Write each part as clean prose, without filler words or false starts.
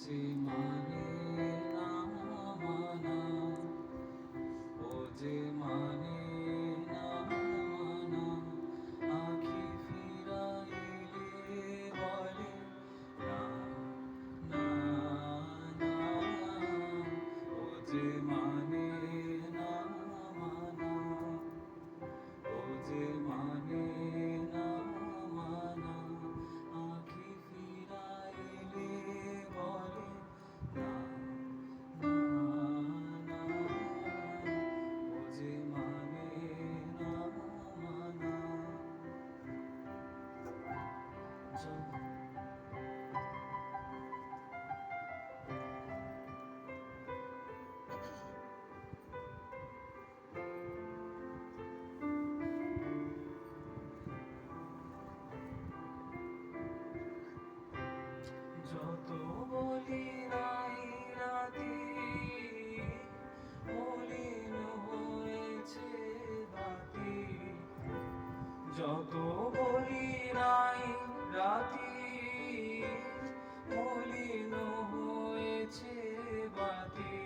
যে মানে না মানা, ও যে মানে না মানা, আখি ফিরাইলে বলে না না না, ও যে মানে না মানা, ও যে মানে না মানা, আখি ফিরাইলে বলে না না না, ও যে মানে না মানা। যত বলি নাই রাতি, মলিন হয়েছে বাতি। যত বলি নাই রাতি, মলিন হয়েছে বাতি।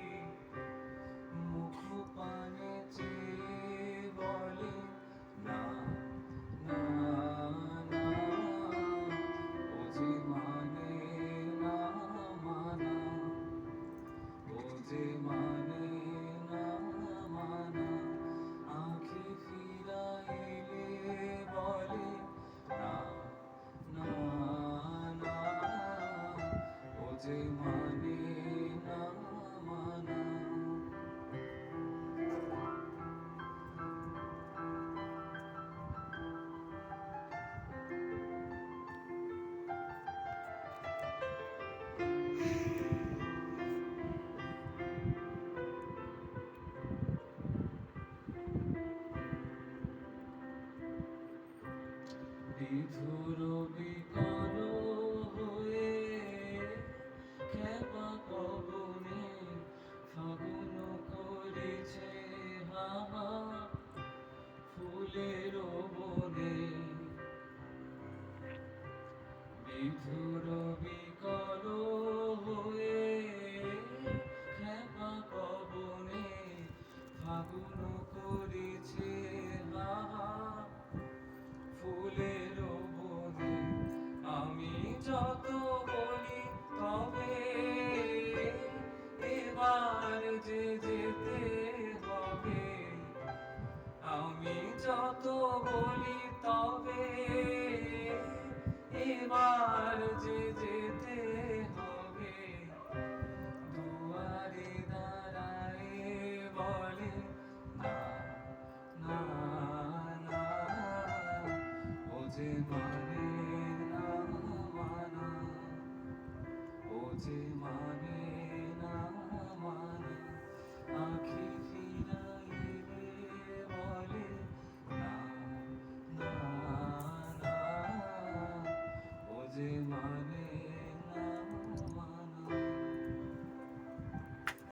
মুখ পানে চেয়ে বলে না না না, ও যে মানে না মানা, ও যে মানে না মানা, আখি ফিরাইলে বলে না না না, ও যে মানে না মানা। বিধুর বিকল হয়ে খেপা পবনে ফাগুন করেছে হাহা ফুলের বনে। বিধুর বিকল হয়ে খেপা পবনে ফাগুন করেছে হাহা ফুলের বনে। আমি যত বলি তবে এবার যে যেতে হবে, আমি যত বলি তবে এবার যে যেতে হবে। দুয়ারে দাঁড়ায় বলে না না না, ও যে মানে না মানা, ও যে মানে